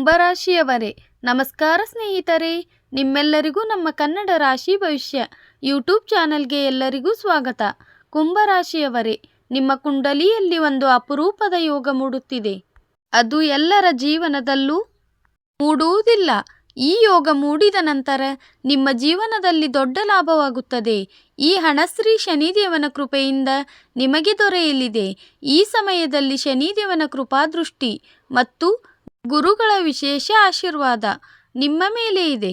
ಕುಂಭರಾಶಿಯವರೇ, ನಮಸ್ಕಾರ ಸ್ನೇಹಿತರೆ. ನಿಮ್ಮೆಲ್ಲರಿಗೂ ನಮ್ಮ ಕನ್ನಡ ರಾಶಿ ಭವಿಷ್ಯ ಯೂಟ್ಯೂಬ್ ಚಾನಲ್ಗೆ ಎಲ್ಲರಿಗೂ ಸ್ವಾಗತ. ಕುಂಭರಾಶಿಯವರೇ, ನಿಮ್ಮ ಕುಂಡಲಿಯಲ್ಲಿ ಒಂದು ಅಪರೂಪದ ಯೋಗ ಮೂಡುತ್ತಿದೆ. ಅದು ಎಲ್ಲರ ಜೀವನದಲ್ಲೂ ಮೂಡುವುದಿಲ್ಲ. ಈ ಯೋಗ ಮೂಡಿದ ನಂತರ ನಿಮ್ಮ ಜೀವನದಲ್ಲಿ ದೊಡ್ಡ ಲಾಭವಾಗುತ್ತದೆ. ಈ ಹಣಶ್ರೀ ಶನಿದೇವನ ಕೃಪೆಯಿಂದ ನಿಮಗೆ ದೊರೆಯಲಿದೆ. ಈ ಸಮಯದಲ್ಲಿ ಶನಿದೇವನ ಕೃಪಾದೃಷ್ಟಿ ಮತ್ತು ಗುರುಗಳ ವಿಶೇಷ ಆಶೀರ್ವಾದ ನಿಮ್ಮ ಮೇಲೆ ಇದೆ.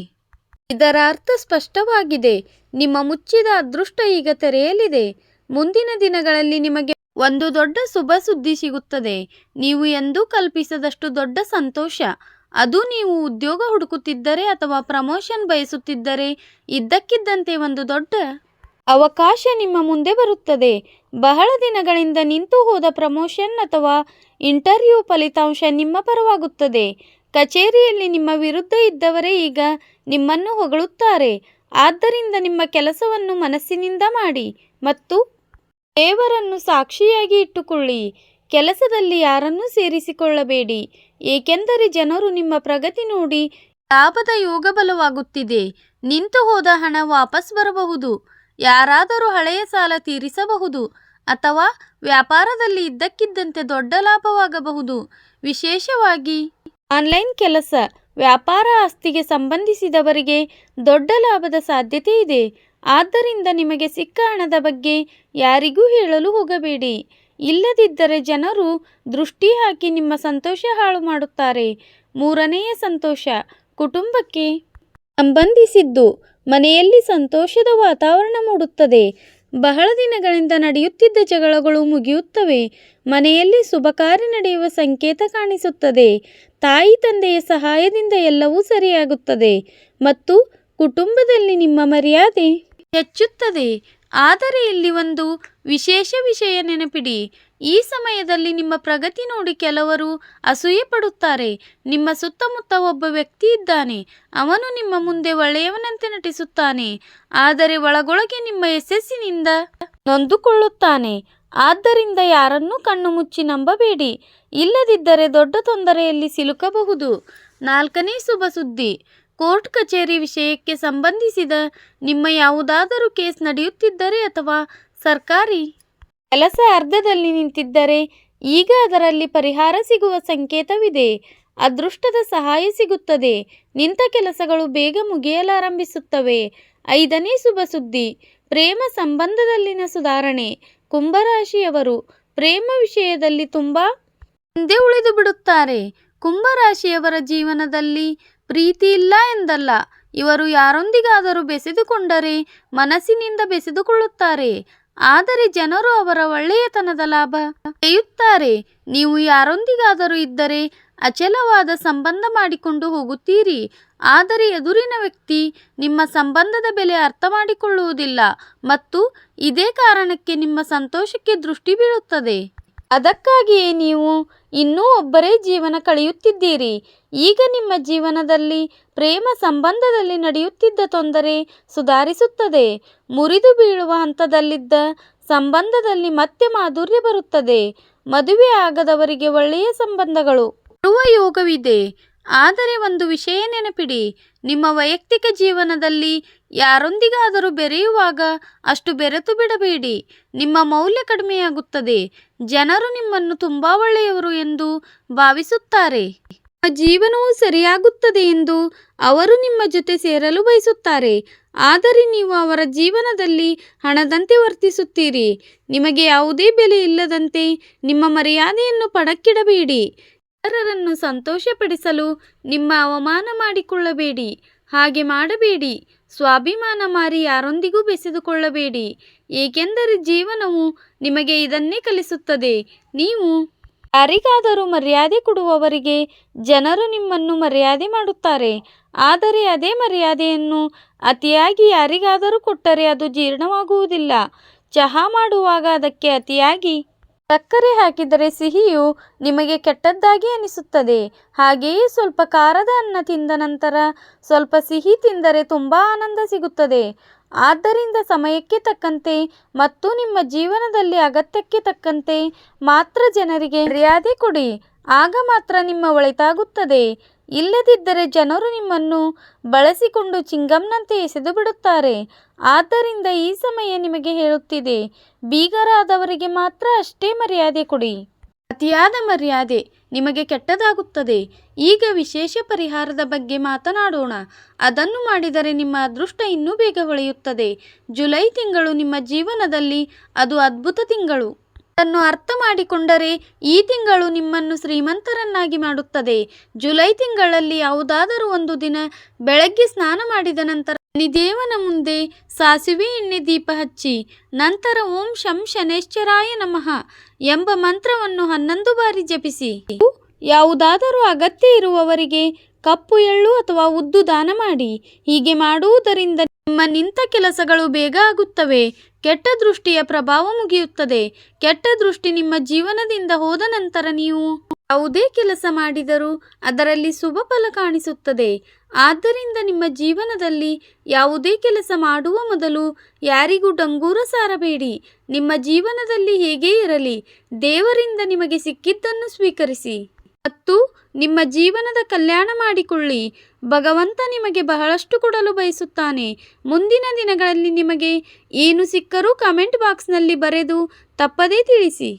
ಇದರ ಅರ್ಥ ಸ್ಪಷ್ಟವಾಗಿದೆ. ನಿಮ್ಮ ಮುಚ್ಚಿದ ಅದೃಷ್ಟ ಈಗ ತೆರೆಯಲಿದೆ. ಮುಂದಿನ ದಿನಗಳಲ್ಲಿ ನಿಮಗೆ ಒಂದು ದೊಡ್ಡ ಶುಭ ಸುದ್ದಿ ಸಿಗುತ್ತದೆ. ನೀವು ಎಂದೂ ಕಲ್ಪಿಸದಷ್ಟು ದೊಡ್ಡ ಸಂತೋಷ. ಅದು ನೀವು ಉದ್ಯೋಗ ಹುಡುಕುತ್ತಿದ್ದರೆ ಅಥವಾ ಪ್ರಮೋಷನ್ ಬಯಸುತ್ತಿದ್ದರೆ ಇದ್ದಕ್ಕಿದ್ದಂತೆ ಒಂದು ದೊಡ್ಡ ಅವಕಾಶ ನಿಮ್ಮ ಮುಂದೆ ಬರುತ್ತದೆ. ಬಹಳ ದಿನಗಳಿಂದ ನಿಂತು ಹೋದ ಪ್ರಮೋಷನ್ ಅಥವಾ ಇಂಟರ್ವ್ಯೂ ಫಲಿತಾಂಶ ನಿಮ್ಮ ಪರವಾಗುತ್ತದೆ. ಕಚೇರಿಯಲ್ಲಿ ನಿಮ್ಮ ವಿರುದ್ಧ ಇದ್ದವರೇ ಈಗ ನಿಮ್ಮನ್ನು ಹೊಗಳುತ್ತಾರೆ. ಆದ್ದರಿಂದ ನಿಮ್ಮ ಕೆಲಸವನ್ನು ಮನಸ್ಸಿನಿಂದ ಮಾಡಿ ಮತ್ತು ದೇವರನ್ನು ಸಾಕ್ಷಿಯಾಗಿ ಇಟ್ಟುಕೊಳ್ಳಿ. ಕೆಲಸದಲ್ಲಿ ಯಾರನ್ನೂ ಸೇರಿಸಿಕೊಳ್ಳಬೇಡಿ, ಏಕೆಂದರೆ ಜನರು ನಿಮ್ಮ ಪ್ರಗತಿ ನೋಡಿ ಲಾಭದ ಯೋಗ ಬಲವಾಗುತ್ತಿದೆ. ನಿಂತು ಹೋದ ಹಣ ವಾಪಸ್ ಬರಬಹುದು. ಯಾರಾದರೂ ಹಳೆಯ ಸಾಲ ತೀರಿಸಬಹುದು ಅಥವಾ ವ್ಯಾಪಾರದಲ್ಲಿ ಇದ್ದಕ್ಕಿದ್ದಂತೆ ದೊಡ್ಡ ಲಾಭವಾಗಬಹುದು. ವಿಶೇಷವಾಗಿ ಆನ್ಲೈನ್ ಕೆಲಸ, ವ್ಯಾಪಾರ, ಆಸ್ತಿಗೆ ಸಂಬಂಧಿಸಿದವರಿಗೆ ದೊಡ್ಡ ಲಾಭದ ಸಾಧ್ಯತೆ ಇದೆ. ಆದ್ದರಿಂದ ನಿಮಗೆ ಸಿಕ್ಕ ಹಣದ ಬಗ್ಗೆ ಯಾರಿಗೂ ಹೇಳಲು ಹೋಗಬೇಡಿ. ಇಲ್ಲದಿದ್ದರೆ ಜನರು ದೃಷ್ಟಿ ಹಾಕಿ ನಿಮ್ಮ ಸಂತೋಷ ಹಾಳು ಮಾಡುತ್ತಾರೆ. ಮೂರನೆಯ ಸಂತೋಷ ಕುಟುಂಬಕ್ಕೆ ಸಂಬಂಧಿಸಿದ್ದು. ಮನೆಯಲ್ಲಿ ಸಂತೋಷದ ವಾತಾವರಣ ಮೂಡುತ್ತದೆ. ಬಹಳ ದಿನಗಳಿಂದ ನಡೆಯುತ್ತಿದ್ದ ಜಗಳಗಳು ಮುಗಿಯುತ್ತವೆ. ಮನೆಯಲ್ಲಿ ಶುಭ ಕಾರ್ಯ ನಡೆಯುವ ಸಂಕೇತ ಕಾಣಿಸುತ್ತದೆ. ತಾಯಿ ತಂದೆಯ ಸಹಾಯದಿಂದ ಎಲ್ಲವೂ ಸರಿಯಾಗುತ್ತದೆ ಮತ್ತು ಕುಟುಂಬದಲ್ಲಿ ನಿಮ್ಮ ಮರ್ಯಾದೆ ಹೆಚ್ಚುತ್ತದೆ. ಆದರೆ ಇಲ್ಲಿ ಒಂದು ವಿಶೇಷ ವಿಷಯ ನೆನಪಿಡಿ. ಈ ಸಮಯದಲ್ಲಿ ನಿಮ್ಮ ಪ್ರಗತಿ ನೋಡಿ ಕೆಲವರು ಅಸೂಯೆ ಪಡುತ್ತಾರೆ. ನಿಮ್ಮ ಸುತ್ತಮುತ್ತ ಒಬ್ಬ ವ್ಯಕ್ತಿ ಇದ್ದಾನೆ. ಅವನು ನಿಮ್ಮ ಮುಂದೆ ಒಳ್ಳೆಯವನಂತೆ ನಟಿಸುತ್ತಾನೆ, ಆದರೆ ಒಳಗೊಳಗೆ ನಿಮ್ಮ ಯಶಸ್ಸಿನಿಂದ ನೊಂದುಕೊಳ್ಳುತ್ತಾನೆ. ಆದ್ದರಿಂದ ಯಾರನ್ನೂ ಕಣ್ಣು ಮುಚ್ಚಿ ನಂಬಬೇಡಿ. ಇಲ್ಲದಿದ್ದರೆ ದೊಡ್ಡ ತೊಂದರೆಯಲ್ಲಿ ಸಿಲುಕಬಹುದು. ನಾಲ್ಕನೇ ಶುಭ ಸುದ್ದಿ. ಕೋರ್ಟ್ ಕಚೇರಿ ವಿಷಯಕ್ಕೆ ಸಂಬಂಧಿಸಿದ ನಿಮ್ಮ ಯಾವುದಾದರೂ ಕೇಸ್ ನಡೆಯುತ್ತಿದ್ದರೆ ಅಥವಾ ಸರ್ಕಾರಿ ಕೆಲಸ ಅರ್ಧದಲ್ಲಿ ನಿಂತಿದ್ದರೆ ಈಗ ಅದರಲ್ಲಿ ಪರಿಹಾರ ಸಿಗುವ ಸಂಕೇತವಿದೆ. ಅದೃಷ್ಟದ ಸಹಾಯ ಸಿಗುತ್ತದೆ. ನಿಂತ ಕೆಲಸಗಳು ಬೇಗ ಮುಗಿಯಲಾರಂಭಿಸುತ್ತವೆ. ಐದನೇ ಶುಭ ಸುದ್ದಿ. ಪ್ರೇಮ ಸಂಬಂಧದಲ್ಲಿನ ಸುಧಾರಣೆ. ಕುಂಭರಾಶಿಯವರು ಪ್ರೇಮ ವಿಷಯದಲ್ಲಿ ತುಂಬಾ ಹಿಂದೆ ಉಳಿದು ಬಿಡುತ್ತಾರೆ. ಕುಂಭರಾಶಿಯವರ ಜೀವನದಲ್ಲಿ ಪ್ರೀತಿ ಇಲ್ಲ ಎಂದಲ್ಲ. ಇವರು ಯಾರೊಂದಿಗಾದರೂ ಬೆಸೆದುಕೊಂಡರೆ ಮನಸ್ಸಿನಿಂದ ಬೆಸೆದುಕೊಳ್ಳುತ್ತಾರೆ. ಆದರೆ ಜನರು ಅವರ ಒಳ್ಳೆಯತನದ ಲಾಭ ಪಡೆಯುತ್ತಾರೆ. ನೀವು ಯಾರೊಂದಿಗಾದರೂ ಇದ್ದರೆ ಅಚಲವಾದ ಸಂಬಂಧ ಮಾಡಿಕೊಂಡು ಹೋಗುತ್ತೀರಿ. ಆದರೆ ಎದುರಿನ ವ್ಯಕ್ತಿ ನಿಮ್ಮ ಸಂಬಂಧದ ಬೆಲೆ ಅರ್ಥ ಮಾಡಿಕೊಳ್ಳುವುದಿಲ್ಲ ಮತ್ತು ಇದೇ ಕಾರಣಕ್ಕೆ ನಿಮ್ಮ ಸಂತೋಷಕ್ಕೆ ದೃಷ್ಟಿ ಬೀಳುತ್ತದೆ. ಅದಕ್ಕಾಗಿಯೇ ನೀವು ಇನ್ನೂ ಒಬ್ಬರೇ ಜೀವನ ಕಳೆಯುತ್ತಿದ್ದೀರಿ. ಈಗ ನಿಮ್ಮ ಜೀವನದಲ್ಲಿ ಪ್ರೇಮ ಸಂಬಂಧದಲ್ಲಿ ನಡೆಯುತ್ತಿದ್ದ ತೊಂದರೆ ಸುಧಾರಿಸುತ್ತದೆ. ಮುರಿದು ಬೀಳುವ ಹಂತದಲ್ಲಿದ್ದ ಸಂಬಂಧದಲ್ಲಿ ಮತ್ತೆ ಮಾಧುರ್ಯ ಬರುತ್ತದೆ. ಮದುವೆ ಆಗದವರಿಗೆ ಒಳ್ಳೆಯ ಸಂಬಂಧಗಳು ಬರುವ ಯೋಗವಿದೆ. ಆದರೆ ಒಂದು ವಿಷಯ ನೆನಪಿಡಿ. ನಿಮ್ಮ ವೈಯಕ್ತಿಕ ಜೀವನದಲ್ಲಿ ಯಾರೊಂದಿಗಾದರೂ ಬೆರೆಯುವಾಗ ಅಷ್ಟು ಬೆರೆತು ಬಿಡಬೇಡಿ. ನಿಮ್ಮ ಮೌಲ್ಯ ಕಡಿಮೆಯಾಗುತ್ತದೆ. ಜನರು ನಿಮ್ಮನ್ನು ತುಂಬಾ ಒಳ್ಳೆಯವರು ಎಂದು ಭಾವಿಸುತ್ತಾರೆ. ನಿಮ್ಮ ಜೀವನವು ಸರಿಯಾಗುತ್ತದೆ ಎಂದು ಅವರು ನಿಮ್ಮ ಜೊತೆ ಸೇರಲು ಬಯಸುತ್ತಾರೆ. ಆದರೆ ನೀವು ಅವರ ಜೀವನದಲ್ಲಿ ಹಣದಂತೆ ವರ್ತಿಸುತ್ತೀರಿ. ನಿಮಗೆ ಯಾವುದೇ ಬೆಲೆ ಇಲ್ಲದಂತೆ ನಿಮ್ಮ ಮರ್ಯಾದೆಯನ್ನು ಪಣಕ್ಕಿಡಬೇಡಿ. ಇತರರನ್ನು ಸಂತೋಷಪಡಿಸಲು ನಿಮ್ಮ ಅವಮಾನ ಮಾಡಿಕೊಳ್ಳಬೇಡಿ. ಹಾಗೆ ಮಾಡಬೇಡಿ. ಸ್ವಾಭಿಮಾನ ಮಾರಿ ಯಾರೊಂದಿಗೂ ಬೆಸೆದುಕೊಳ್ಳಬೇಡಿ, ಏಕೆಂದರೆ ಜೀವನವು ನಿಮಗೆ ಇದನ್ನೇ ಕಲಿಸುತ್ತದೆ. ನೀವು ಯಾರಿಗಾದರೂ ಮರ್ಯಾದೆ ಕೊಡುವವರಿಗೆ ಜನರು ನಿಮ್ಮನ್ನು ಮರ್ಯಾದೆ ಮಾಡುತ್ತಾರೆ. ಆದರೆ ಅದೇ ಮರ್ಯಾದೆಯನ್ನು ಅತಿಯಾಗಿ ಯಾರಿಗಾದರೂ ಕೊಟ್ಟರೆ ಅದು ಜೀರ್ಣವಾಗುವುದಿಲ್ಲ. ಚಹಾ ಮಾಡುವಾಗ ಅದಕ್ಕೆ ಅತಿಯಾಗಿ ಸಕ್ಕರೆ ಹಾಕಿದರೆ ಸಿಹಿಯು ನಿಮಗೆ ಕೆಟ್ಟದ್ದಾಗಿ ಅನಿಸುತ್ತದೆ. ಹಾಗೆಯೇ ಸ್ವಲ್ಪ ಖಾರದ ಅನ್ನ ತಿಂದ ನಂತರ ಸ್ವಲ್ಪ ಸಿಹಿ ತಿಂದರೆ ತುಂಬಾ ಆನಂದ ಸಿಗುತ್ತದೆ. ಆದ್ದರಿಂದ ಸಮಯಕ್ಕೆ ತಕ್ಕಂತೆ ಮತ್ತು ನಿಮ್ಮ ಜೀವನದಲ್ಲಿ ಅಗತ್ಯಕ್ಕೆ ತಕ್ಕಂತೆ ಮಾತ್ರ ಜನರಿಗೆ ಮರ್ಯಾದೆ ಕೊಡಿ. ಆಗ ಮಾತ್ರ ನಿಮ್ಮ ಒಳಿತಾಗುತ್ತದೆ. ಇಲ್ಲದಿದ್ದರೆ ಜನರು ನಿಮ್ಮನ್ನು ಬಳಸಿಕೊಂಡು ಚಿಂಗಮ್ನಂತೆ ಎಸೆದು ಬಿಡುತ್ತಾರೆ. ಆದ್ದರಿಂದ ಈ ಸಮಯ ನಿಮಗೆ ಹೇಳುತ್ತಿದೆ, ಬೀಗರಾದವರಿಗೆ ಮಾತ್ರ ಅಷ್ಟೇ ಮರ್ಯಾದೆ ಕೊಡಿ. ಅತಿಯಾದ ಮರ್ಯಾದೆ ನಿಮಗೆ ಕೆಟ್ಟದಾಗುತ್ತದೆ. ಈಗ ವಿಶೇಷ ಪರಿಹಾರದ ಬಗ್ಗೆ ಮಾತನಾಡೋಣ. ಅದನ್ನು ಮಾಡಿದರೆ ನಿಮ್ಮ ಅದೃಷ್ಟ ಇನ್ನೂ ಬೇಗ ಹೊಳೆಯುತ್ತದೆ. ಜುಲೈ ತಿಂಗಳು ನಿಮ್ಮ ಜೀವನದಲ್ಲಿ ಅದು ಅದ್ಭುತ ತಿಂಗಳು. ಅದನ್ನು ಅರ್ಥ ಮಾಡಿಕೊಂಡರೆ ಈ ತಿಂಗಳು ನಿಮ್ಮನ್ನು ಶ್ರೀಮಂತರನ್ನಾಗಿ ಮಾಡುತ್ತದೆ. ಜುಲೈ ತಿಂಗಳಲ್ಲಿ ಯಾವುದಾದರೂ ಒಂದು ದಿನ ಬೆಳಗ್ಗೆ ಸ್ನಾನ ಮಾಡಿದ ನಂತರ ಶನಿದೇವನ ಮುಂದೆ ಸಾಸಿವೆ ಎಣ್ಣೆ ದೀಪ ಹಚ್ಚಿ ನಂತರ ಓಂ ಶಂ ಶನೇಶ್ವರಾಯ ನಮಃ ಎಂಬ ಮಂತ್ರವನ್ನು 11 ಬಾರಿ ಜಪಿಸಿ. ಯಾವುದಾದರೂ ಅಗತ್ಯ ಇರುವವರಿಗೆ ಕಪ್ಪು ಎಳ್ಳು ಅಥವಾ ಉದ್ದು ದಾನ ಮಾಡಿ. ಹೀಗೆ ಮಾಡುವುದರಿಂದ ನಿಮ್ಮ ನಿಂತ ಕೆಲಸಗಳು ಬೇಗ ಆಗುತ್ತವೆ. ಕೆಟ್ಟ ದೃಷ್ಟಿಯ ಪ್ರಭಾವ ಮುಗಿಯುತ್ತದೆ. ಕೆಟ್ಟ ದೃಷ್ಟಿ ನಿಮ್ಮ ಜೀವನದಿಂದ ಹೋದ ನಂತರ ನೀವು ಯಾವುದೇ ಕೆಲಸ ಮಾಡಿದರೂ ಅದರಲ್ಲಿ ಶುಭ ಫಲ ಕಾಣಿಸುತ್ತದೆ. ಆದ್ದರಿಂದ ನಿಮ್ಮ ಜೀವನದಲ್ಲಿ ಯಾವುದೇ ಕೆಲಸ ಮಾಡುವ ಮೊದಲು ಯಾರಿಗೂ ಡಂಗೂರ ಸಾರಬೇಡಿ. ನಿಮ್ಮ ಜೀವನದಲ್ಲಿ ಹೇಗೇ ಇರಲಿ, ದೇವರಿಂದ ನಿಮಗೆ ಸಿಕ್ಕಿದ್ದನ್ನು ಸ್ವೀಕರಿಸಿ ಮತ್ತು ನಿಮ್ಮ ಜೀವನದ ಕಲ್ಯಾಣ ಮಾಡಿಕೊಳ್ಳಿ. ಭಗವಂತ ನಿಮಗೆ ಬಹಳಷ್ಟು ಕೊಡಲು ಬಯಸುತ್ತಾನೆ. ಮುಂದಿನ ದಿನಗಳಲ್ಲಿ ನಿಮಗೆ ಏನು ಸಿಕ್ಕರೂ ಕಮೆಂಟ್ ಬಾಕ್ಸ್ನಲ್ಲಿ ಬರೆದು ತಪ್ಪದೇ ತಿಳಿಸಿ.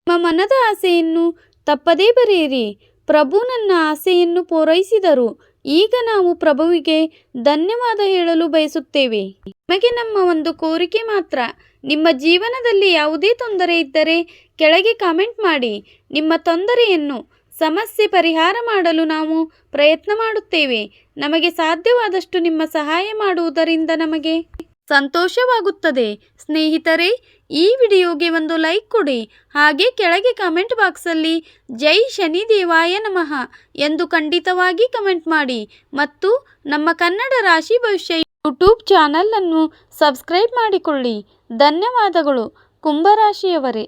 ನಿಮ್ಮ ಮನದ ಆಸೆಯನ್ನು ತಪ್ಪದೇ ಬರೆಯಿರಿ. ಪ್ರಭು ನನ್ನ ಆಸೆಯನ್ನು ಪೂರೈಸಿದರು. ಈಗ ನಾವು ಪ್ರಭುವಿಗೆ ಧನ್ಯವಾದ ಹೇಳಲು ಬಯಸುತ್ತೇವೆ. ನಿಮಗೆ ನಮ್ಮ ಒಂದು ಕೋರಿಕೆ ಮಾತ್ರ. ನಿಮ್ಮ ಜೀವನದಲ್ಲಿ ಯಾವುದೇ ತೊಂದರೆ ಇದ್ದರೆ ಕೆಳಗೆ ಕಾಮೆಂಟ್ ಮಾಡಿ. ನಿಮ್ಮ ತೊಂದರೆಯನ್ನು ಸಮಸ್ಯೆ ಪರಿಹಾರ ಮಾಡಲು ನಾವು ಪ್ರಯತ್ನ ಮಾಡುತ್ತೇವೆ. ನಮಗೆ ಸಾಧ್ಯವಾದಷ್ಟು ನಿಮ್ಮ ಸಹಾಯ ಮಾಡುವುದರಿಂದ ನಮಗೆ ಸಂತೋಷವಾಗುತ್ತದೆ. ಸ್ನೇಹಿತರೆ, ಈ ವಿಡಿಯೋಗೆ ಒಂದು ಲೈಕ್ ಕೊಡಿ. ಹಾಗೆ ಕೆಳಗೆ ಕಮೆಂಟ್ ಬಾಕ್ಸಲ್ಲಿ ಜೈ ಶನಿದೇವಾಯ ನಮಃ ಎಂದು ಖಂಡಿತವಾಗಿ ಕಮೆಂಟ್ ಮಾಡಿ ಮತ್ತು ನಮ್ಮ ಕನ್ನಡ ರಾಶಿ ಭವಿಷ್ಯ ಯೂಟ್ಯೂಬ್ ಚಾನಲ್ ಅನ್ನು ಸಬ್ಸ್ಕ್ರೈಬ್ ಮಾಡಿಕೊಳ್ಳಿ. ಧನ್ಯವಾದಗಳು. ಕುಂಭರಾಶಿಯವರೇ,